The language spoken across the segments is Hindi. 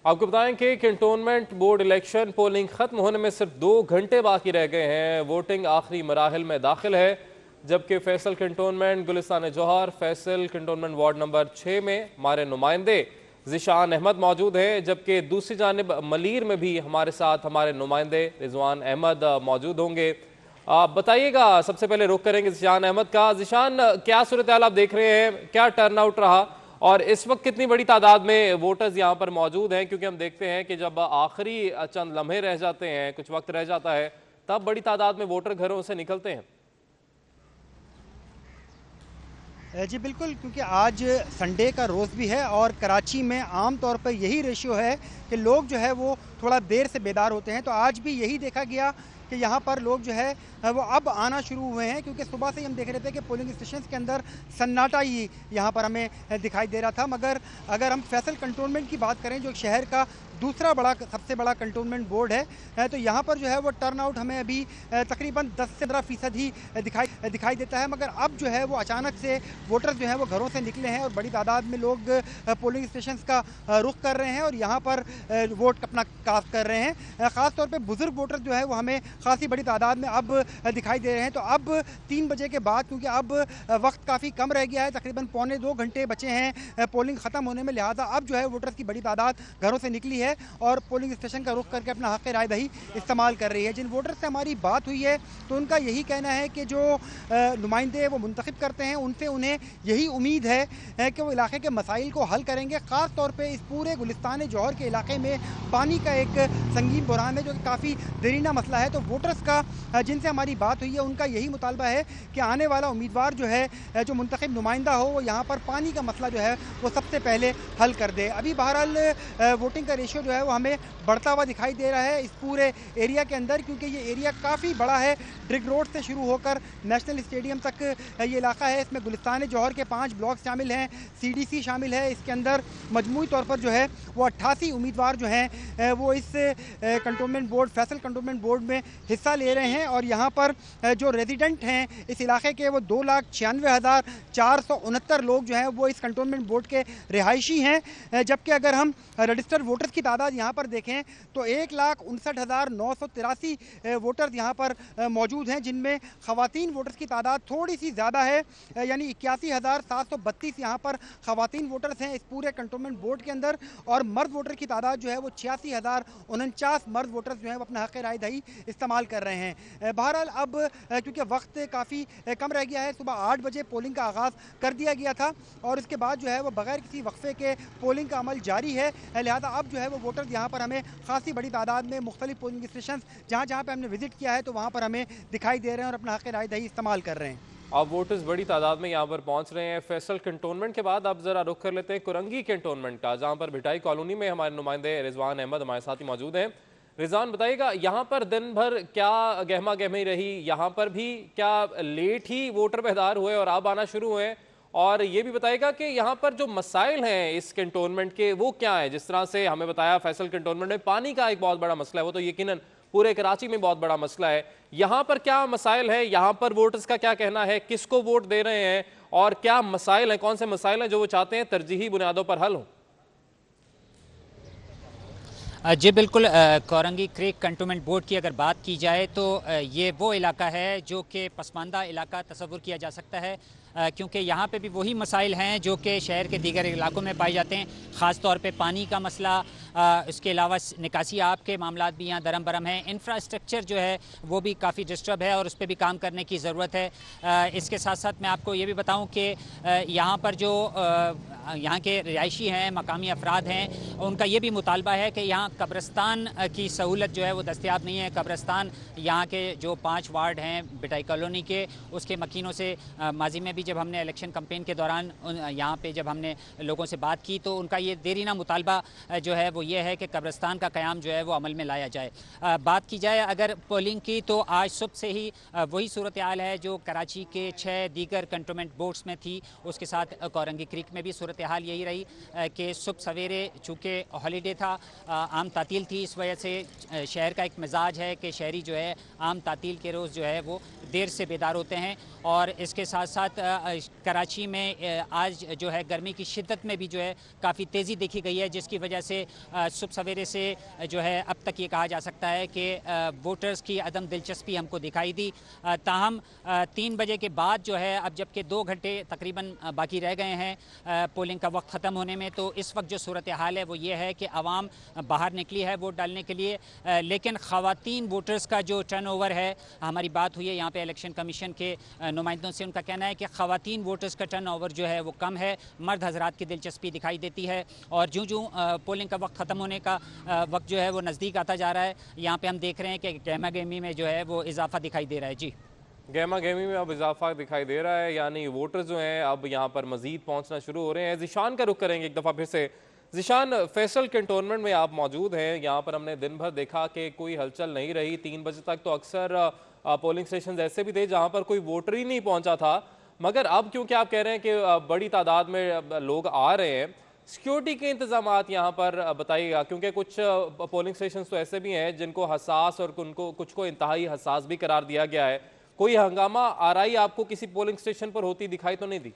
आपको बताएं कि कैंटोनमेंट बोर्ड इलेक्शन पोलिंग खत्म होने में सिर्फ 2 घंटे बाकी रह गए हैं। वोटिंग आखिरी मराहल में दाखिल है, जबकि फैसल कैंटोनमेंट गुलिस्तान जौहर फैसल कैंटोनमेंट वार्ड नंबर 6 में हमारे नुमाइंदे ज़िशान अहमद मौजूद हैं, जबकि दूसरी जानिब मलीर में भी हमारे साथ हमारे नुमाइंदे रिजवान अहमद मौजूद होंगे। आप बताइएगा, सबसे पहले रुख करेंगे ज़िशान अहमद का। ज़िशान, क्या सूरत हाल आप देख रहे हैं, क्या टर्न आउट रहा और इस वक्त कितनी बड़ी तादाद में वोटर्स यहाँ पर मौजूद हैं? क्योंकि हम देखते हैं कि जब आखिरी चंद लम्हे रह जाते हैं, कुछ वक्त रह जाता है, तब बड़ी तादाद में वोटर घरों से निकलते हैं। जी बिल्कुल, क्योंकि आज संडे का रोज़ भी है और कराची में आम तौर पर यही रेशियो है कि लोग जो है वो थोड़ा देर से बेदार होते हैं। तो आज भी यही देखा गया कि यहाँ पर लोग जो है वो अब आना शुरू हुए हैं, क्योंकि सुबह से ही हम देख रहे थे कि पोलिंग स्टेशन के अंदर सन्नाटा ही यहाँ पर हमें दिखाई दे रहा था। मगर अगर हम फैसल कंटोनमेंट की बात करें, जो शहर का दूसरा सबसे बड़ा कंटोनमेंट बोर्ड है, तो यहाँ पर जो है वो टर्न आउट हमें अभी तकरीबन 10 से 15% ही दिखाई देता है। मगर अब जो है वो अचानक से वोटर्स जो हैं वो घरों से निकले हैं और बड़ी तादाद में लोग पोलिंग स्टेशन का रुख कर रहे हैं और यहाँ पर वोट अपना कास्ट कर रहे हैं। ख़ास तौर पे बुज़ुर्ग वोटर्स जो है वो हमें खासी बड़ी तादाद में अब दिखाई दे रहे हैं। तो अब 3 बजे के बाद, क्योंकि अब वक्त काफ़ी कम रह गया है, तकरीबन पौने 2 घंटे बचे हैं पोलिंग ख़त्म होने में, लिहाजा अब जो है वोटर्स की बड़ी तादाद घरों से निकली है और पोलिंग स्टेशन का रुख करके अपना हक़ राय दही इस्तेमाल कर रही है। जिन वोटर से हमारी बात हुई है तो उनका यही कहना है कि जो नुमाइंदे वो मुंतखब करते हैं, उनसे उन्हें यही उम्मीद है कि वो इलाके के मसाइल को हल करेंगे। ख़ास तौर पे इस पूरे गुलिस्तान जौहर के इलाके में पानी का एक संगीन बुरहान है, जो कि काफ़ी देरीना मसला है। तो वोटर्स का जिनसे हमारी बात हुई है, उनका यही मुतालबा है कि आने वाला उम्मीदवार जो है, जो मुंतखब नुमाइंदा हो, वो यहाँ पर पानी का मसला जो है वो सबसे पहले हल कर दे। अभी बहरहाल वोटिंग का रेशियो जो है वो हमें बढ़ता हुआ दिखाई दे रहा है इस पूरे एरिया के अंदर, क्योंकि ये एरिया काफ़ी बड़ा है। ड्रिग रोड से शुरू होकर नेशनल स्टेडियम तक ये इलाका है। इसमें गुलिस्तान जौहर के 5 ब्लॉक शामिल हैं, CDC शामिल है। इसके अंदर मजमूई तौर पर जो है वो 88 उम्मीदवार जो हैं वो इस cantonment board Faisal cantonment board में हिस्सा ले रहे हैं। और यहाँ पर जो रेजिडेंट हैं इस इलाके के, वो 2,96,469 लोग जो हैं वो इस कंटोनमेंट बोर्ड के रिहायशी हैं। जबकि अगर हम रजिस्टर्ड वोटर्स की तादाद यहाँ पर देखें तो 1,59,983 वोटर्स यहाँ पर मौजूद हैं, जिनमें ख़वातीन वोटर्स की तादाद थोड़ी सी ज़्यादा है, यानी 81,732 यहाँ पर ख़वातीन वोटर्स हैं इस पूरे कंटोनमेंट बोर्ड के अंदर। और मर्द वोटर की तादाद जो है वो 86,049 मर्द वोटर्स जो हैं वो अपना हक़ राय दही इस्तेमाल कर रहे हैं। बहरहाल अब क्योंकि वक्त काफ़ी कम रह गया है, सुबह 8 बजे पोलिंग का आगाज़ कर दिया गया था और इसके बाद जो है वो बगैर किसी वक्फे के पोलिंग का अमल जारी है। लिहाजा अब जो है वो वोटर्स यहाँ पर हमें खासी बड़ी तादाद में मुख्तलिफ पोलिंग स्टेशन जहाँ जहाँ पर हमने विजिट किया है तो वहाँ पर हमें दिखाई दे रहे हैं और अपना हक़ राय दही इस्तेमाल कर रहे हैं। अब वोटर्स बड़ी तादाद में यहाँ पर पहुँच रहे हैं। फैसल कैंटोनमेंट के बाद अब जरा रुख कर लेते हैं कुरंगी कैंटोनमेंट का, जहाँ पर भिटाई कॉलोनी में हमारे नुमाइंदे रिजवान अहमद हमारे साथ ही मौजूद हैं। रिजवान, बताइएगा, यहाँ पर दिन भर क्या गहमा गहमी रही? यहाँ पर भी क्या लेट ही वोटर बेदार हुए और अब आना शुरू हुए? और ये भी बताइएगा कि यहाँ पर जो मसाइल हैं इस कैंटोनमेंट के वो क्या है? जिस तरह से हमें बताया फैसल कैंटोनमेंट में पानी का एक बहुत बड़ा मसला है, वो तो यकीनन पूरे कराची में बहुत बड़ा मसला है। यहाँ पर क्या मसाइल है? यहाँ पर वोटर्स का क्या कहना है? किसको वोट दे रहे हैं और क्या मसाइल हैं, कौन से मसाइल हैं जो वो चाहते हैं तरजीही बुनियादों पर हल हो? जी बिल्कुल, कोरंगी क्रीक कंटोनमेंट बोर्ड की अगर बात की जाए तो ये वो इलाका है जो कि पसमानदा इलाका तस्वुर किया जा सकता है, क्योंकि यहाँ पे भी वही मसाइल हैं जो कि शहर के दीगर इलाकों में पाए जाते हैं। ख़ास तौर पे पानी का मसला, इसके अलावा निकासी आब के मामला भी यहाँ दरम बरम हैं। इंफ्रास्ट्रक्चर जो है वो भी काफ़ी डिस्टर्ब है और उस पर भी काम करने की ज़रूरत है। इसके साथ साथ मैं आपको ये भी बताऊँ कि यहाँ पर जो यहाँ के रिहायशी हैं, मकामी अफराद हैं, उनका ये भी मुतालबा है कि यहाँ कब्रस्तान की सहूलत जो है वो दस्तयाब नहीं है। कब्रस्तान यहाँ के जो 5 वार्ड हैं भिटाई कॉलोनी के, उसके मकीनों से माजी में भी जब हमने इलेक्शन कैंपेन के दौरान यहाँ पे जब हमने लोगों से बात की तो उनका ये देरीना मुतालबा जो है वो ये है कि कब्रस्तान का क़याम जो है वो अमल में लाया जाए। बात की जाए अगर पोलिंग की तो आज सुबह से ही वही सूरत हाल है जो कराची के 6 दीगर कंटोनमेंट बोर्ड्स में थी। उसके साथ कोरंगी क्रीक में भी सूरत हाल यही रही कि सुबह सवेरे चूँकि हॉलीडे था, आम तातील थी, इस वजह से शहर का एक मिजाज है कि शहरी जो है आम तातील के रोज़ जो है वो देर से बेदार होते हैं। और इसके साथ साथ कराची में आज जो है गर्मी की शिद्दत में भी जो है काफ़ी तेज़ी देखी गई है, जिसकी वजह से सुबह सवेरे से जो है अब तक ये कहा जा सकता है कि वोटर्स की अदम दिलचस्पी हमको दिखाई दी। ताहम 3 बजे के बाद जो है अब जबकि 2 घंटे तकरीबन बाकी रह गए हैं पोलिंग का वक्त ख़त्म होने में, तो इस वक्त जो सूरत हाल है वो ये है कि आवाम बाहर निकली है वोट डालने के लिए, लेकिन ख़वातीन वोटर्स का जो टर्नओवर है, हमारी बात हुई है यहाँ पे इलेक्शन कमीशन के नुमाइंदों से, उनका कहना है कि ख़वातीन वोटर्स का टर्नओवर जो है वो कम है, मर्द हजरात की दिलचस्पी दिखाई देती है। और जो पोलिंग का वक्त ख़त्म होने का वक्त जो है वो नज़दीक आता जा रहा है, यहाँ पे हम देख रहे हैं कि गहमा गहमी में जो है वो इजाफा दिखाई दे रहा है। जी, गहमा गहमी में अब इजाफा दिखाई दे रहा है, यानी वोटर्स जो हैं अब यहाँ पर मजीद पहुँचना शुरू हो रहे हैं। जिशान का रुख करेंगे एक दफ़ा फिर से। जिशान, फैसल कैंटोनमेंट में आप मौजूद हैं, यहाँ पर हमने दिन भर देखा कि कोई हलचल नहीं रही। 3 बजे तक तो अक्सर पोलिंग स्टेशन ऐसे भी थे जहाँ पर कोई वोटर ही नहीं पहुँचा था, मगर अब क्योंकि आप कह रहे हैं कि बड़ी तादाद में लोग आ रहे हैं, सिक्योरिटी के इंतजाम यहाँ पर बताइएगा, क्योंकि कुछ पोलिंग स्टेशन तो ऐसे भी हैं जिनको हसास और उनको कुछ को इंतहाई हसास भी करार दिया गया है। कोई हंगामा आराई आपको किसी पोलिंग स्टेशन पर होती दिखाई तो नहीं दी?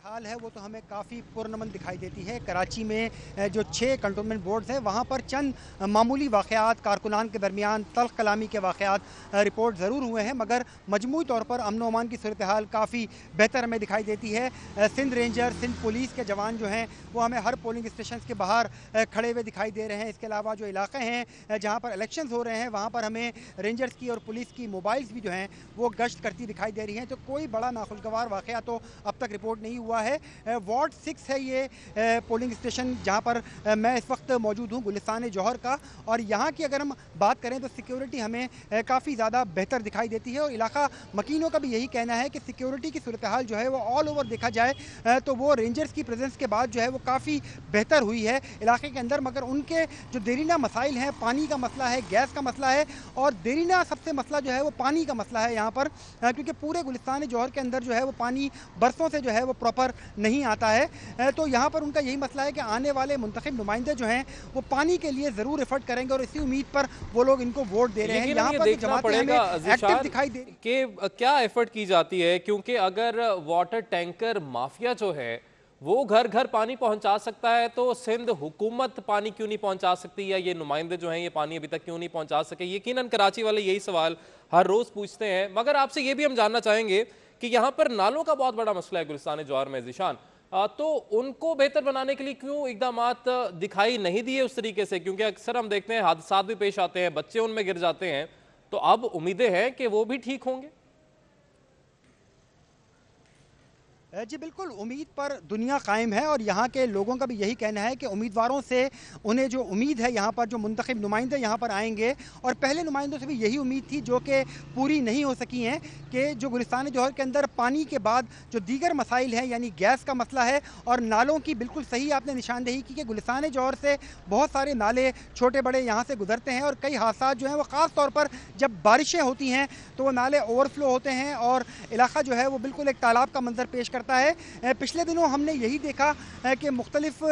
हाल है वो तो हमें काफ़ी पुरअमन दिखाई देती है। कराची में जो 6 कंटोनमेंट बोर्ड्स हैं वहाँ पर चंद मामूली वाक़यात, कारकुनान के दरमियान तल्ख़ कलामी के वाक़यात रिपोर्ट ज़रूर हुए हैं, मगर मजमूई तौर पर अमन व अमान की सूरत हाल काफ़ी बेहतर हमें दिखाई देती है। सिंध रेंजर, सिंध पुलिस के जवान जो हैं वो हमें हर पोलिंग स्टेशन के बाहर खड़े हुए दिखाई दे रहे हैं। इसके अलावा जो इलाके हैं जहाँ पर इलेक्शन हो रहे हैं वहाँ पर हमें रेंजर्स की और पुलिस की मोबाइल्स भी जो हैं वो गश्त करती दिखाई दे रही हैं। तो कोई बड़ा नाखुशगवार वाक़या तो अब तक रिपोर्ट नहीं हुआ है। वार्ड 6 है ये पोलिंग स्टेशन जहां पर मैं इस वक्त मौजूद हूं, गुलिस्तान जौहर का। और यहां की अगर हम बात करें तो सिक्योरिटी हमें काफ़ी ज़्यादा बेहतर दिखाई देती है और इलाका मकीनों का भी यही कहना है कि सिक्योरिटी की सूरत हाल जो है वो ऑल ओवर देखा जाए तो वो रेंजर्स की प्रेजेंस के बाद जो है वो काफ़ी बेहतर हुई है इलाके के अंदर। मगर उनके जो देरीना मसाइल हैं, पानी का मसला है, गैस का मसला है, और देरीना सबसे मसला जो है वो पानी का मसला है यहाँ पर, क्योंकि पूरे गुलिस्तान जौहर के अंदर जो है वो पानी बरसों से जो है वो प्रॉपर नहीं आता है। तो यहाँ पर उनका यही मसला है कि आने वाले मुंतखब नुमाइंदे जो हैं वो पानी के लिए ज़रूर एफर्ट करेंगे और इसी उम्मीद पर वो लोग इनको वोट दे रहे हैं। यहाँ पर देखना पड़ेगा एक्टिव दिखाई दे कि क्या एफर्ट की जाती है, क्योंकि अगर वाटर टैंकर माफिया जो है वो घर घर पानी पहुंचा सकता है तो सिंध हुकूमत पानी क्यों नहीं पहुंचा सकती, या ये नुमाइंदे जो हैं ये पानी अभी तक क्यों नहीं पहुंचा सके? यकीनन कराची वाले यही सवाल हर रोज पूछते हैं। मगर आपसे ये भी हम जानना चाहेंगे कि यहाँ पर नालों का बहुत बड़ा मसला है गुलिस्तान जौहर में। जिशान, तो उनको बेहतर बनाने के लिए क्यों इकदामात दिखाई नहीं दिए उस तरीके से? क्योंकि अक्सर हम देखते हैं हादसात भी पेश आते हैं, बच्चे उनमें गिर जाते हैं, तो अब उम्मीदें हैं कि वो भी ठीक होंगे। जी बिल्कुल, उम्मीद पर दुनिया कायम है और यहाँ के लोगों का भी यही कहना है कि उम्मीदवारों से उन्हें जो उम्मीद है, यहाँ पर जो मुंतखब नुमाइंदे यहाँ पर आएंगे, और पहले नुमाइंदों से भी यही उम्मीद थी जो कि पूरी नहीं हो सकी हैं, कि जो गुलिस्तान जौहर के अंदर पानी के बाद जो दीगर मसाइल हैं यानी गैस का मसला है और नालों की, बिल्कुल सही आपने निशानदेही की कि गुलिस्तान जौहर से बहुत सारे नाले छोटे बड़े यहाँ से गुजरते हैं और कई हादसा जो हैं वो ख़ास तौर पर जब बारिशें होती हैं तो वो नाले ओवरफ्लो होते हैं और इलाका जो है वो बिल्कुल एक तालाब का मंजर पेश करता है। पिछले दिनों हमने यही देखा कि मुख्तलिफ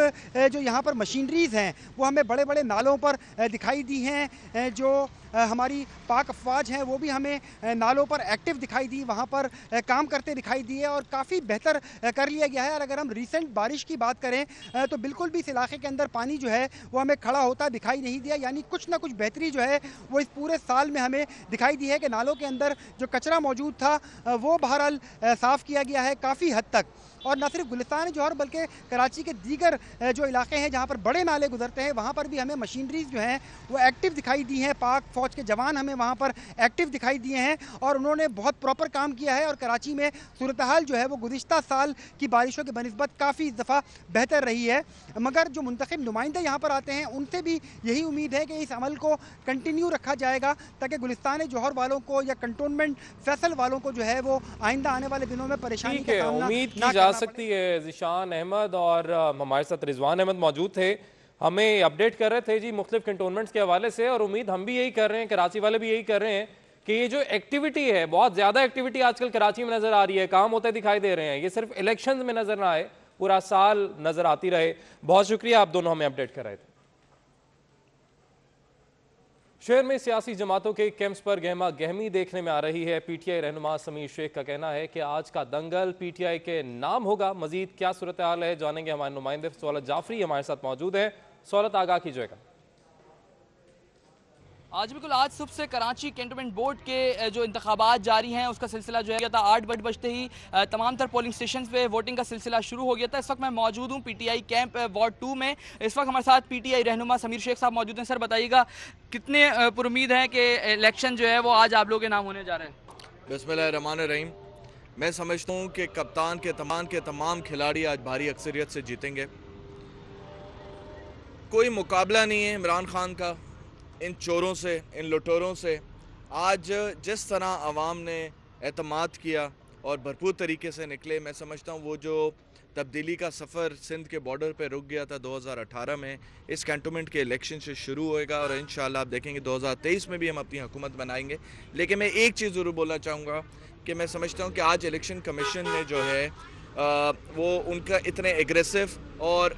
जो यहाँ पर मशीनरीज़ हैं वो हमें बड़े बड़े नालों पर दिखाई दी हैं। जो हमारी पाक अफवाज हैं वो भी हमें नालों पर एक्टिव दिखाई दी, वहाँ पर काम करते दिखाई दिए और काफ़ी बेहतर कर लिया गया है। और अगर हम रिसेंट बारिश की बात करें तो बिल्कुल भी इस इलाके के अंदर पानी जो है वो हमें खड़ा होता दिखाई नहीं दिया, यानी कुछ ना कुछ बेहतरी जो है वो इस पूरे साल में हमें दिखाई दी है कि नालों के अंदर जो कचरा मौजूद था वो बहरहाल साफ़ किया गया है काफ़ी हद तक। और न सिर्फ गुलिस्तान जौहर बल्कि कराची के दीगर जो इलाके हैं जहाँ पर बड़े नाले गुजरते हैं वहाँ पर भी हमें मशीनरीज जो हैं वो एक्टिव दिखाई दी हैं। पाक फ़ौज के जवान हमें वहाँ पर एक्टिव दिखाई दिए हैं और उन्होंने बहुत प्रॉपर काम किया है। और कराची में सूरत हाल जो है वो गुज़िश्ता साल की बारिशों की बनिस्बत काफ़ी दफ़ा बेहतर रही है। मगर जो मुंतखब नुमाइंदे यहाँ पर आते हैं उनसे भी यही उम्मीद है कि इस अमल को कंटिन्यू रखा जाएगा ताकि गुलिस्तान जौहर वालों को या कंटोनमेंट फैसल वालों को जो है वो आइंदा आने वाले दिनों में परेशानी का सामना उम्मीद की जा सकती है। जिशान अहमद और हमारे साथ रिजवान अहमद मौजूद थे, हमें अपडेट कर रहे थे जी मुख्तलिफ कंटोनमेंट्स के हवाले से, और उम्मीद हम भी यही कर रहे हैं, कराची वाले भी यही कर रहे हैं कि ये जो एक्टिविटी है, बहुत ज्यादा एक्टिविटी आजकल कराची में नजर आ रही है, काम होते दिखाई दे रहे हैं, ये सिर्फ इलेक्शन में नजर ना आए, पूरा साल नजर आती रहे। बहुत शुक्रिया, आप दोनों हमें अपडेट कर रहे थे। शहर में सियासी जमातों के कैंप्स पर गहमा गहमी देखने में आ रही है। पीटीआई रहनुमा समीर शेख का कहना है कि आज का दंगल पीटीआई के नाम होगा। मजीद क्या सूरत हाल है जानेंगे हमारे नुमाइंदे सौलत जाफरी हमारे साथ मौजूद है। सौलत, आगाह कीजिएगा। आज बिल्कुल आज सुबह से कराची कैंटोनमेंट बोर्ड के जो इंतखाबात जारी हैं उसका सिलसिला जो है था 8 बजते ही तमाम तर पोलिंग स्टेशन पे वोटिंग का सिलसिला शुरू हो गया था। इस वक्त मैं मौजूद हूँ पीटीआई कैंप वार्ड 2 में। इस वक्त हमारे साथ पीटीआई रहनुमा समीर शेख साहब मौजूद हैं। सर बताइएगा कितने पुरुमीद हैं कि इलेक्शन जो है वो आज आप लोगों के नाम होने जा रहे हैं? बिस्मिल्लाहिर्रहमानिर्रहीम। मैं समझता हूँ कि कप्तान के तमाम खिलाड़ी आज भारी अक्सरियत से जीतेंगे। कोई मुकाबला नहीं है इमरान खान का इन चोरों से, इन लुटेरों से। आज जिस तरह आवाम ने एतमाद किया और भरपूर तरीके से निकले, मैं समझता हूँ वो जो तब्दीली का सफ़र सिंध के बॉर्डर पे रुक गया था 2018 में, इस कैंटोनमेंट के इलेक्शन से शुरू होएगा और इंशाल्लाह आप देखेंगे 2023 में भी हम अपनी हुकूमत बनाएंगे। लेकिन मैं एक चीज़ ज़रूर बोलना चाहूँगा कि मैं समझता हूँ कि आज इलेक्शन कमीशन ने जो है वो उनका इतने एग्रेसिव और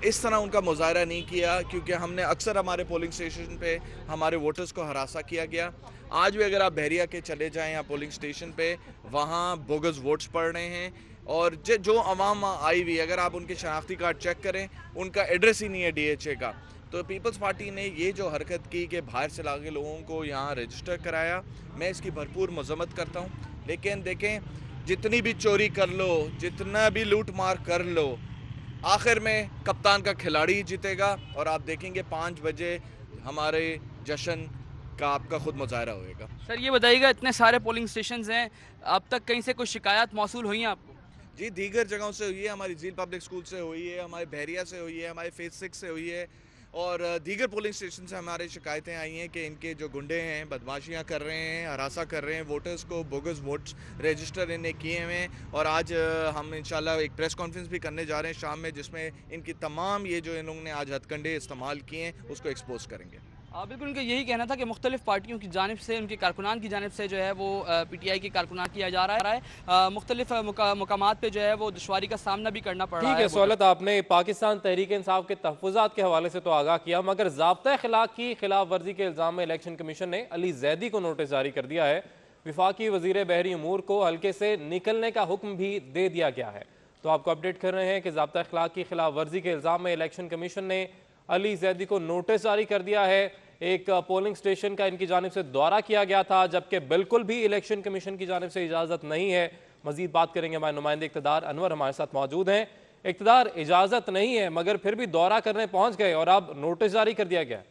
इस तरह उनका मुजाहरा नहीं किया, क्योंकि हमने अक्सर हमारे पोलिंग स्टेशन पे हमारे वोटर्स को हरासा किया गया। आज भी अगर आप बहरिया के चले जाएं या पोलिंग स्टेशन पे, वहाँ बोगस वोट्स पड़ रहे हैं और जो अवाम आई हुई, अगर आप उनके शनाख्ती कार्ड चेक करें, उनका एड्रेस ही नहीं है DHA का। तो पीपल्स पार्टी ने ये जो हरकत की कि बाहर से लाके लोगों को यहाँ रजिस्टर कराया, मैं इसकी भरपूर मजम्मत करता हूँ। लेकिन देखें, जितनी भी चोरी कर लो, जितना भी लूट मार कर लो, आखिर में कप्तान का खिलाड़ी ही जीतेगा और आप देखेंगे 5 बजे हमारे जश्न का आपका खुद मुजाहरा होएगा। सर ये बताइएगा इतने सारे पोलिंग स्टेशंस हैं, अब तक कहीं से कोई शिकायत मौसूल हुई हैं आपको? जी, दीगर जगहों से हुई है, हमारी झील पब्लिक स्कूल से हुई है, हमारे बहरिया से हुई है, हमारे फेज 6 से हुई है और दीगर पोलिंग स्टेशन से हमारे शिकायतें आई हैं कि इनके जो गुंडे हैं बदमाशियां कर रहे हैं, हरासा कर रहे हैं वोटर्स को, बोगस वोट्स रजिस्टर इन्हें किए हुए हैं। और आज हम इंशाल्लाह एक प्रेस कॉन्फ्रेंस भी करने जा रहे हैं शाम में, जिसमें इनकी तमाम ये जो इन लोगों ने आज हथकंडे इस्तेमाल किए हैं उसको एक्सपोज करेंगे। बिल्कुल उनका यही कहना था कि मुख्तलिफ पार्टियों की जानिब से, उनके कारकुनान की जानिब से जो है वो पीटीआई की कारकुनान किया जा रहा है। मुख्तलिफ मुकामात पे जो है वो दुश्वारी का सामना भी करना पड़ रहा है। ठीक है सौलत, आपने पाकिस्तान तहरीक इंसाफ के तहफ़्फ़ुज़ात के हवाले से तो आगाह किया, मगर ज़ाब्ता अखलाक की खिलाफ वर्जी के इल्ज़ाम में इलेक्शन कमीशन ने अली जैदी को नोटिस जारी कर दिया है। विफाकी वज़ीर बहरी उमूर को हल्के से निकलने का हुक्म भी दे दिया गया है। तो आपको अपडेट कर रहे हैं कि ज़ाब्ता अखलाक की खिलाफ वर्जी के इल्ज़ाम में इलेक्शन कमीशन ने अली जैदी को नोटिस जारी कर दिया है। एक पोलिंग स्टेशन का इनकी जानिब से दौरा किया गया था, जबकि बिल्कुल भी इलेक्शन कमीशन की जानिब से इजाज़त नहीं है। मजीद बात करेंगे, हमारे नुमाइंदे इक़्तिदार अनवर हमारे साथ मौजूद हैं। इक़्तिदार, इजाज़त नहीं है मगर फिर भी दौरा करने पहुंच गए और अब नोटिस जारी कर दिया गया।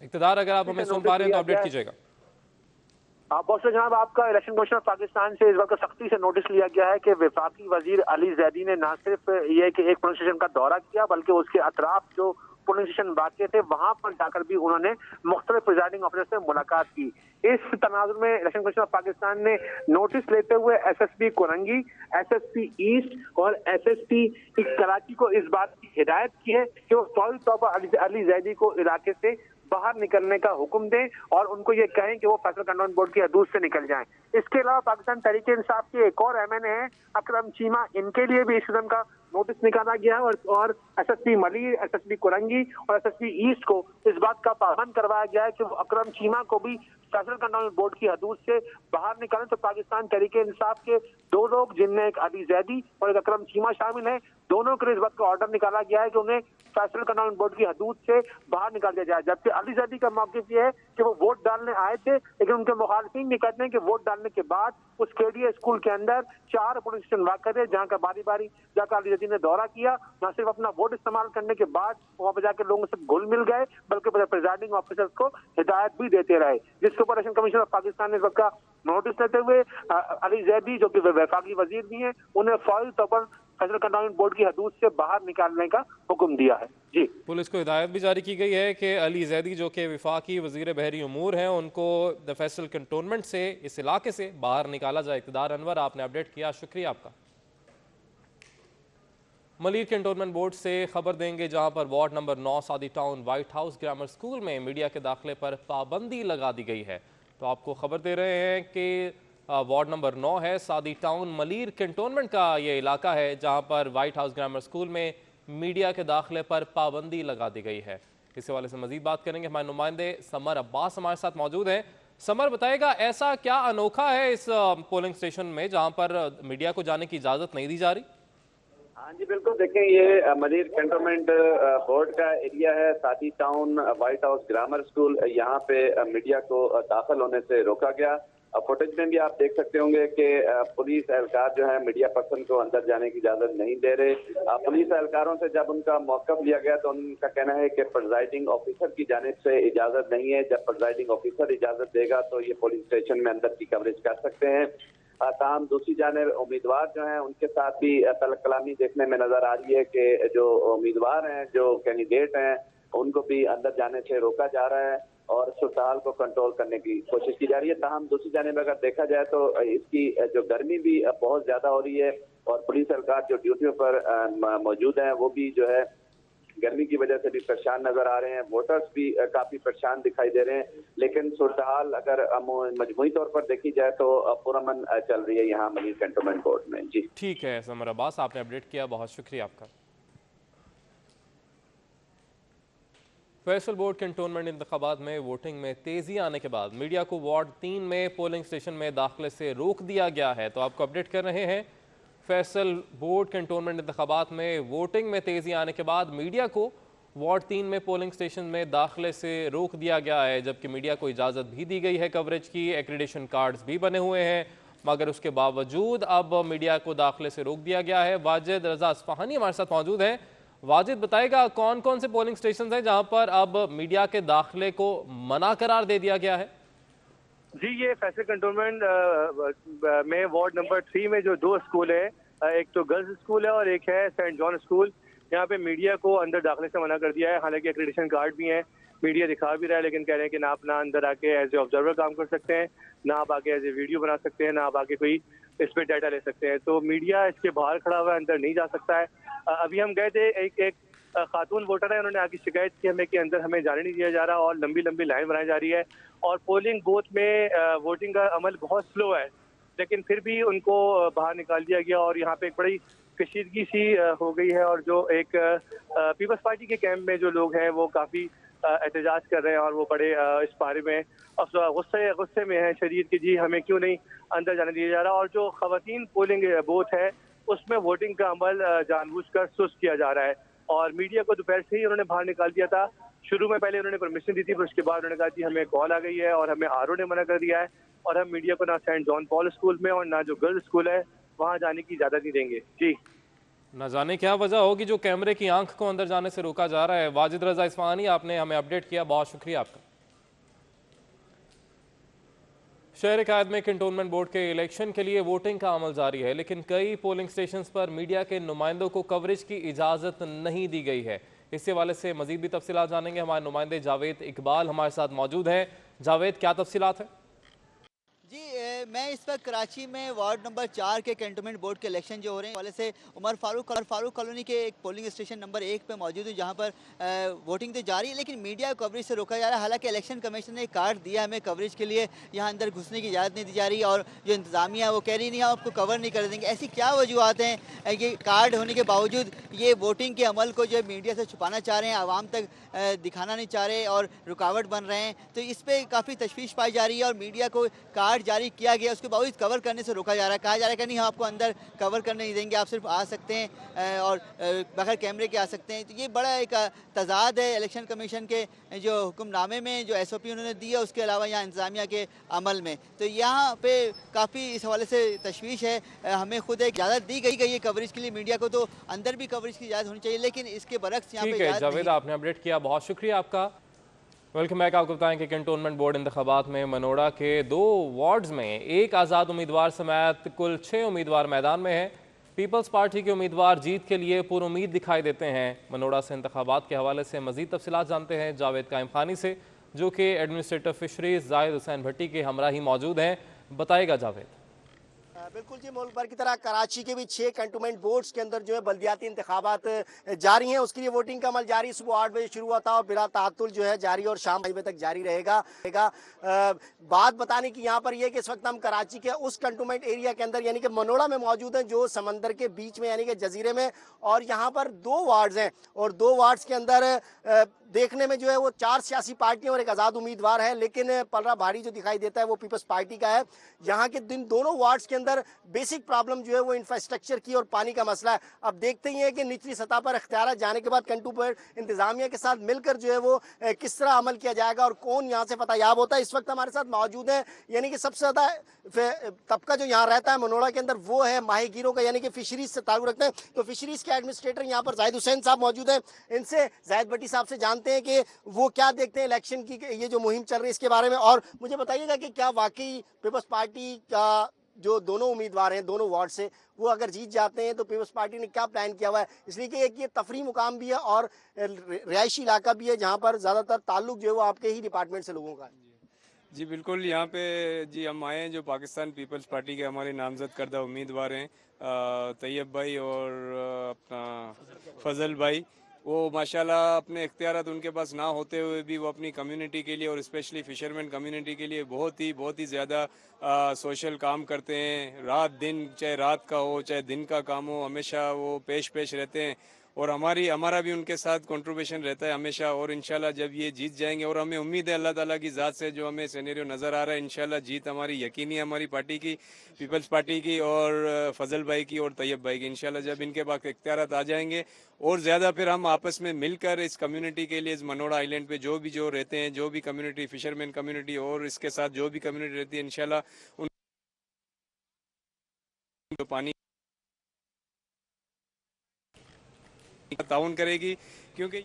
इक़्तिदार, अगर आप हमें सुन पा रहे हैं तो अपडेट कीजिएगा। बहुत से जनाब, आपका इलेक्शन कमीशन ऑफ पाकिस्तान से इस वक्त सख्ती से नोटिस लिया गया है कि वफाकी वजीर अली जैदी ने न सिर्फ ये कि एक पोलिंग स्टेशन का दौरा किया, बल्कि उसके अतराफ जो पोलिंग स्टेशन वाक़ थे वहां पर जाकर भी उन्होंने मुख्तलिफ प्रिजाइडिंग ऑफिसर से मुलाकात की। इस तनाजुर में इलेक्शन कमीशन ऑफ पाकिस्तान ने नोटिस लेते हुए SSP कोरंगी, SSP ईस्ट और SSP कराची को इस बात की हिदायत की है कि वो फौरी तौर पर अली जैदी को इलाके से बाहर निकलने का हुक्म दें और उनको ये कहें कि वो फैसल कंट्रोल बोर्ड की हदूद से निकल जाएं। इसके अलावा पाकिस्तान तहरीक इंसाफ के एक और MNA हैं अकरम चीमा, इनके लिए भी इस किस्म का नोटिस निकाला गया और SSP मलिर, SSP कोरंगी और SSP ईस्ट को इस बात का पाबंद करवाया गया है कि वो अकरम चीमा को भी फैसल कंट्रोल बोर्ड की हदूद से बाहर निकालें। तो पाकिस्तान तहरीक इंसाफ के 2 लोग, जिनमें एक अली जैदी और एक अकरम चीमा शामिल है, दोनों के इस बात का ऑर्डर निकाला गया है कि उन्हें फैसल कंट्रोल बोर्ड की हदूद से बाहर निकाल दिया जाए। जबकि अली जैदी का मौक़िफ़ ये है कि वो वोट डालने आए थे, लेकिन उनके मुखालिफिन ये कहते हैं कि वोट डालने के बाद उस KDA स्कूल के अंदर 4 पोलिंग स्टेशन वाक़ थे, जहाँ का बारी बारी जाकर अली जैदी ने दौरा किया। न सिर्फ अपना वोट इस्तेमाल करने के बाद वहाँ पर जाकर लोगों से घुल मिल गए, बल्कि प्रिजाइडिंग ऑफिसर्स को हिदायत भी देते रहे, जिसके ऊपर इलेक्शन कमीशन ऑफ पाकिस्तान ने इस वक्त का नोटिस लेते हुए अली जैदी, जो कि वफाकी वजीर भी हैं, उन्हें फौरी तौर पर फैसल कंट्रोल बोर्ड की हदूद से बाहर निकालने का हुक्म दिया है। जी, पुलिस को हिदायत भी जारी की गई है कि अली जैदी, जो कि विफाकी वजीर बहरी उमूर हैं, उनको द फैसल कंटोनमेंट से, इस इलाके से बाहर निकाला जाए। इक़्तिदार अनवर, आपने अपडेट किया, शुक्रिया आपका। मलिर कैंटोनमेंट बोर्ड से खबर देंगे, जहां पर वार्ड नंबर 9 सादी town white house grammar school में मीडिया के दाखिले पर पाबंदी लगा दी गई है। तो आपको खबर दे रहे हैं कि वार्ड नंबर 9 है, सादी टाउन मलिर कैंटोनमेंट का ये इलाका है, जहां पर व्हाइट हाउस ग्रामर स्कूल में मीडिया के दाखिले पर पाबंदी लगा दी गई है। इस हवाले से मजीद बात करेंगे, हमारे नुमाइंदे समर अब्बास हमारे साथ मौजूद हैं। समर, बताएगा ऐसा क्या अनोखा है इस पोलिंग स्टेशन में जहां पर मीडिया को जाने की इजाजत नहीं दी जा रही? हाँ जी बिल्कुल, देखें ये मजीद कैंटोनमेंट बोर्ड का एरिया है। सादी town, white house, grammar school, यहाँ पे मीडिया को दाखिल होने से रोका गया। फुटेज में भी आप देख सकते होंगे कि पुलिस एहलकार जो है मीडिया पर्सन को अंदर जाने की इजाजत नहीं दे रहे। पुलिस एहलकारों से जब उनका मौक़िफ़ लिया गया तो उनका कहना है कि प्रिजाइडिंग ऑफिसर की जानिब से इजाजत नहीं है। जब प्रिजाइडिंग ऑफिसर इजाजत देगा तो ये पोलिंग स्टेशन में अंदर की कवरेज कर सकते हैं। ताहम दूसरी जानिब उम्मीदवार जो हैं उनके साथ भी तलब कलामी देखने में नजर आ रही है कि जो उम्मीदवार हैं, जो कैंडिडेट हैं, उनको भी अंदर जाने से रोका जा रहा है और सूरत को कंट्रोल करने की कोशिश की जा रही है। ताहम दूसरी जानिब अगर देखा जाए तो इसकी जो गर्मी भी बहुत ज्यादा हो रही है और पुलिस एहलकार जो ड्यूटियों पर मौजूद हैं वो भी जो है गर्मी की वजह से भी परेशान नजर आ रहे हैं। वोटर्स भी काफी परेशान दिखाई दे रहे हैं। लेकिन सूरत हाल अगर मजमूई तौर पर देखी जाए तो पुरअमन चल रही है यहाँ मलिक कैंटोनमेंट बोर्ड में। जी ठीक है समर अब्बास, आपने अपडेट किया, बहुत शुक्रिया आपका। फैसल बोर्ड कैंटोनमेंट इंतखाबात में वोटिंग में तेजी आने के बाद मीडिया को वार्ड 3 में पोलिंग स्टेशन में दाखिले से रोक दिया गया है। तो आपको अपडेट कर रहे हैं, फैसल बोर्ड कैंटोनमेंट इंतखाबात में वोटिंग में तेजी आने के बाद मीडिया को वार्ड 3 में पोलिंग स्टेशन में दाखिले से रोक दिया गया है, जबकि मीडिया को इजाज़त भी दी गई है कवरेज की। एक्रेडिशन कार्ड्स भी बने हुए हैं, मगर उसके बावजूद अब मीडिया को दाखिले से रोक दिया गया है। वाजिद रजा अस्फहानी हमारे साथ मौजूद हैं। वाजिद, बताएगा कौन कौन से पोलिंग स्टेशन हैं जहां पर अब मीडिया के दाखिले को मना करार दे दिया गया है? जी, ये फैसल कैंटोनमेंट में वार्ड नंबर 3 में जो 2 स्कूल है, एक तो गर्ल्स स्कूल है और एक है सेंट जॉन स्कूल। यहाँ पे मीडिया को अंदर दाखिले से मना कर दिया है। हालांकि एक्रेडिशन कार्ड भी हैं, मीडिया दिखा भी रहा है, लेकिन कह रहे हैं कि ना आप ना अंदर आके एज ए ऑब्जर्वर काम कर सकते हैं, ना आप आके एज ए वीडियो बना सकते हैं, ना आप आके कोई इस पर डाटा ले सकते हैं। तो मीडिया इसके बाहर खड़ा हुआ है, अंदर नहीं जा सकता है। अभी हम गए थे, एक खातून वोटर है, उन्होंने आके शिकायत की हमें कि अंदर हमें जाने नहीं दिया जा रहा और लंबी लंबी लाइन बनाई जा रही है और पोलिंग बूथ में वोटिंग का अमल बहुत स्लो है। लेकिन फिर भी उनको बाहर निकाल दिया गया और यहाँ पे एक बड़ी कशीदगी सी हो गई है। और जो एक पीपल्स पार्टी के कैंप में जो लोग हैं वो काफ़ी एहतजाज कर रहे हैं और वो बड़े इस बारे में गुस्से में हैं शरीर की, जी हमें क्यों नहीं अंदर जाने दिया जा रहा। और जो खवातीन पोलिंग बूथ है उसमें वोटिंग का अमल जानबूझकर सुस्त किया जा रहा है और मीडिया को दोपहर से ही उन्होंने बाहर निकाल दिया था। शुरू में पहले उन्होंने परमिशन दी थी, फिर उसके बाद उन्होंने कहा कि हमें कॉल आ गई है और हमें आरओ ने मना कर दिया है और हम मीडिया को ना सेंट जॉन पॉल स्कूल में और ना जो गर्ल्स स्कूल है वहाँ जाने की इजाज़त नहीं देंगे। जी, न जाने क्या वजह होगी जो कैमरे की आंख को अंदर जाने से रोका जा रहा है। वाजिद रजा अस्फहानी, आपने हमें अपडेट किया, बहुत शुक्रिया आपका। शहर कायद में कैंटोनमेंट बोर्ड के इलेक्शन के लिए वोटिंग का अमल जारी है, लेकिन कई पोलिंग स्टेशन पर मीडिया के नुमाइंदों को कवरेज की इजाज़त नहीं दी गई है। इस हवाले से मजीद भी तफसीलात जानेंगे, हमारे नुमाइंदे जावेद इकबाल हमारे साथ मौजूद हैं। जावेद, क्या तफसीलात है? जी, मैं इस वक्त कराची में वार्ड नंबर 4 के कैंटोनमेंट बोर्ड के इलेक्शन जो हो रहे हैं वाले से उमर फारूक कॉलोनी के एक पोलिंग स्टेशन नंबर 1 पे मौजूद हूँ, जहाँ पर वोटिंग तो जारी है लेकिन मीडिया कवरेज से रोका जा रहा है। हालांकि इलेक्शन कमीशन ने कार्ड दिया हमें कवरेज के लिए, यहाँ अंदर घुसने की इजाज़त नहीं दी जा रही और जो इंतजामिया है वो कह रही नहीं हम आपको कवर नहीं कर देंगे। ऐसी क्या वजूहत हैं ये कार्ड होने के बावजूद ये वोटिंग के अमल को जो मीडिया से छुपाना चाह रहे हैं, आवाम तक दिखाना नहीं चाह रहे और रुकावट बन रहे हैं। तो इस पर काफ़ी तशवीश पाई जा रही है और मीडिया को कार्ड जारी किया गया, उसके बावजूद कवर करने से रोका जा रहा है। कहा जा रहा है कि नहीं हम आपको अंदर कवर करने नहीं देंगे, आप सिर्फ आ सकते हैं और बगैर कैमरे के आ सकते हैं। तो ये बड़ा एक तजाद है इलेक्शन कमीशन के जो हुक्मनामे में जो SOP उन्होंने दी है, उसके अलावा यहाँ इंतजामिया के अमल में। तो यहाँ पे काफ़ी इस हवाले से तशवीश है। हमें खुद एक इजाज़त दी गई है कवरेज के लिए, मीडिया को तो अंदर भी कवरेज की इजाज़त होनी चाहिए, लेकिन इसके बरक्स यहाँ पे जावेद, आपने अपडेट किया, बहुत शुक्रिया आपका। Welcome back. आपको बताएं कि कैंटोनमेंट बोर्ड इंतखाबात में मनोड़ा के 2 वार्ड्स में एक आज़ाद उम्मीदवार समेत कुल 6 उम्मीदवार मैदान में हैं। पीपल्स पार्टी के उम्मीदवार जीत के लिए पुरुमीद दिखाई देते हैं। मनोड़ा से इंतखाबात के हवाले से मज़ीद तफसीलात जानते हैं जावेद कायम खानी से, जो कि एडमिनिस्ट्रेटर फिशरीज जाहिद हुसैन भट्टी के हमरा ही मौजूद हैं। बताएगा जावेद। बिल्कुल जी, मुल्क भर की तरह कराची के भी 6 कंटोनमेंट बोर्ड्स के अंदर जो है बल्दियाती इंतखाबात जारी हैं। उसके लिए वोटिंग का अमल जारी सुबह 8 बजे शुरू हुआ था और बिला तातुल जो है जारी और शाम 5 बजे तक जारी रहेगा। बात बताने की यहाँ पर यह कि इस वक्त हम कराची के उस कंटोनमेंट एरिया के अंदर यानी कि मनोड़ा में मौजूद हैं जो समंदर के बीच में यानी कि जजीरे में, और यहाँ पर 2 वार्ड्स हैं और 2 वार्ड्स के अंदर देखने में जो है वो 4 सियासी पार्टियां और एक आज़ाद उम्मीदवार है, लेकिन पलड़ा भारी जो दिखाई देता है वो पीपल्स पार्टी का है। यहाँ के दोनों वार्ड्स के अंदर बेसिक प्रॉब्लम जो है वो इंफ्रास्ट्रक्चर की और पानी का मसला है। अब देखते ही हैं कि निचली सतह पर इख्तियार जाने के बाद कंटोनमेंट इंतजामिया के साथ मिलकर जो है वो किस तरह अमल किया जाएगा और कौन यहाँ से फतेहयाब होता है। इस वक्त हमारे साथ मौजूद है यानी कि सबसे ज़्यादा तबका जो यहाँ रहता है मनोड़ा के अंदर वो है माहीगीरों का, यानी कि फिशरीज से ताल्लुक रखते हैं। तो फिशरीज के एडमिनिस्ट्रेटर यहाँ पर जाहिद हुसैन साहब मौजूद हैं। इनसे जाहिद भट्टी साहब से जानते हैं कि वो क्या देखते हैं इलेक्शन की ये जो मुहिम चल रही है इसके बारे में, और मुझे बताइएगा कि क्या वाकई पीपल्स पार्टी का जो दोनों उम्मीदवार हैं दोनों वार्ड से वो अगर जीत जाते हैं तो पीपल्स पार्टी ने क्या प्लान किया हुआ है, इसलिए कि एक ये तफरी मुकाम भी है और रिहायशी इलाका भी है जहाँ पर ज़्यादातर ताल्लुक जो है वो आपके ही डिपार्टमेंट से लोगों का है। जी बिल्कुल, यहाँ पे जी हम आए हैं जो पाकिस्तान पीपल्स पार्टी के हमारे नामजद करदा उम्मीदवार हैं तैयब भाई और अपना फजल भाई। वो माशाल्लाह अपने इख्तियारात उनके पास ना होते हुए भी वो अपनी कम्युनिटी के लिए और स्पेशली फ़िशरमैन कम्युनिटी के लिए बहुत ही ज़्यादा सोशल काम करते हैं। रात दिन, चाहे रात का हो चाहे दिन का काम हो, हमेशा वो पेश रहते हैं और हमारा भी उनके साथ कंट्रीब्यूशन रहता है हमेशा। और इंशाल्लाह जब ये जीत जाएंगे और हमें उम्मीद है अल्लाह ताला की ज़ात से जो हमें सिनेरियो नज़र आ रहा है इंशाल्लाह जीत हमारी यकीनी है, हमारी पार्टी की, पीपल्स पार्टी की और फजल भाई की और तैयब भाई की। इंशाल्लाह जब इनके पास इख्तियारात आ जाएंगे और ज़्यादा फिर हम आपस में मिलकर इस कम्युनिटी के लिए, इस मनोड़ा आइलैंड पे जो रहते हैं, जो भी कम्युनिटी, फिशरमैन कम्युनिटी और इसके साथ जो भी कम्युनिटी रहती है, इंशाल्लाह उन पानी ताउन करेगी क्योंकि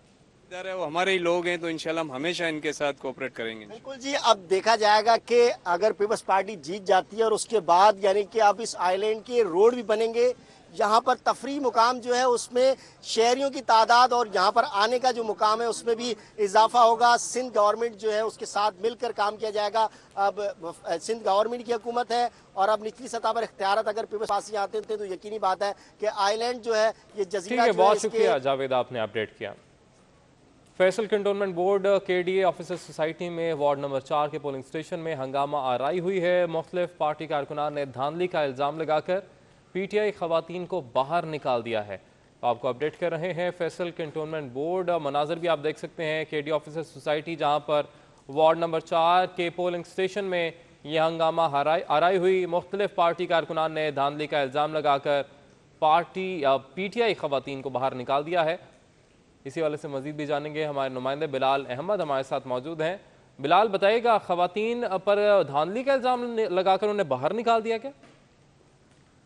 वो हमारे ही लोग हैं। तो इंशाल्लाह हम हमेशा इनके साथ कोऑपरेट करेंगे। बिल्कुल जी, अब देखा जाएगा कि अगर पीपल्स पार्टी जीत जाती है और उसके बाद यानी कि अब इस आइलैंड के रोड भी बनेंगे, यहाँ पर तफरी मुकाम जो है उसमें शहरियों की तादाद और यहाँ पर आने का जो मुकाम है उसमें भी इजाफा होगा। सिंध गवर्नमेंट जो है उसके साथ मिलकर काम किया जाएगा। अब सिंध गवर्नमेंट की हुकूमत है और अब निचली सतह पर इख्तियारत अगर पीपल्स पार्टी आते थे तो यकीनी बात है कि आइलैंड जो है ये जजीरा जो है। बहुत शुक्रिया जावेद, आपने अपडेट किया। Faisal cantonment board KDA officer society में वार्ड नंबर 4 के पोलिंग स्टेशन में हंगामा आराई हुई है। मुख्तलिफ पार्टी कारकुनान ने धांधली का इल्ज़ाम लगाकर PTI खवातीन को बाहर निकाल दिया है। आपको अपडेट कर रहे हैं फैसल कंटोनमेंट बोर्ड। मनाजर भी आप देख सकते हैं KDA ऑफिसर सोसाइटी जहां पर वार्ड नंबर 4 के पोलिंग स्टेशन में यह हंगामा आराई हुई। मुख्तलिफ पार्टी कारकुनान ने धांधली का इल्ज़ाम लगाकर PTI खवातीन को बाहर निकाल दिया है। इसी वाले से मजीद भी जानेंगे, हमारे नुमाइंदे बिलाल अहमद हमारे साथ मौजूद हैं। बिलाल, बताइएगा खवातीन पर धांधली का इल्ज़ाम लगाकर उन्हें बाहर निकाल दिया क्या?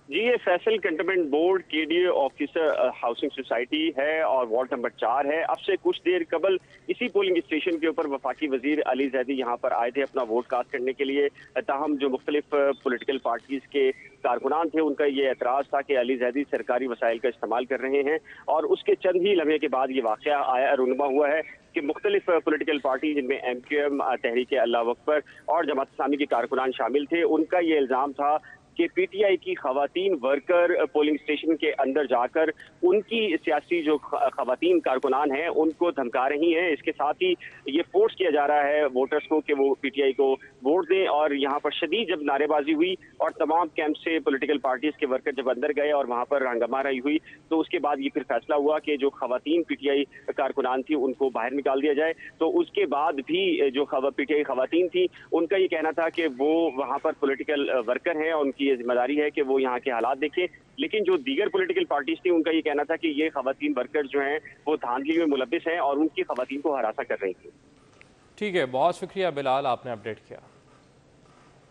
जी, ये Faisal cantonment board KDA officer housing society है और वार्ड नंबर 4 है। अब से कुछ देर कबल इसी पोलिंग स्टेशन के ऊपर वफाकी वजीर अली जैदी यहाँ पर आए थे अपना वोट कास्ट करने के लिए। ताहम जो मुख्तलिफ पोलिटिकल पार्टीज के कारकुनान थे उनका ये एतराज़ था कि अली जैदी सरकारी वसाइल का इस्तेमाल कर रहे हैं और उसके चंद ही लम्हे के बाद ये वाक़या आया रूनुमा हुआ है कि मुख्तलिफ पोलिटिकल पार्टी जिनमें MQM, तहरीक अल्लाह अकबर और जमात इस्लामी के कारकुनान शामिल थे, उनका ये इल्ज़ाम था कि PTI की खवातीन वर्कर पोलिंग स्टेशन के अंदर जाकर उनकी सियासी जो खवातीन कारकुनान हैं उनको धमका रही हैं। इसके साथ ही ये फोर्स किया जा रहा है वोटर्स को कि वो PTI को वोट दें। और यहाँ पर शदीद जब नारेबाजी हुई और तमाम कैंप से पॉलिटिकल पार्टीज के वर्कर जब अंदर गए और वहाँ पर हंगामाराई हुई तो उसके बाद ये फिर फैसला हुआ कि जो खवातीन PTI कारकुनान थी उनको बाहर निकाल दिया जाए। तो उसके बाद भी जो PTI खवातीन थी उनका ये कहना था कि वो वहाँ पर पॉलिटिकल वर्कर हैं और उनकी ये जिम्मेदारी है कि वो यहाँ के हालात देखें। लेकिन जो दीगर पॉलिटिकल पार्टीज थी उनका ये कहना था कि ये खवातीन वर्कर जो हैं वो धांधली में मुलव्विस हैं और उनकी खवातीन को हरासा कर रही थी। ठीक है, बहुत शुक्रिया बिलाल, आपने अपडेट किया।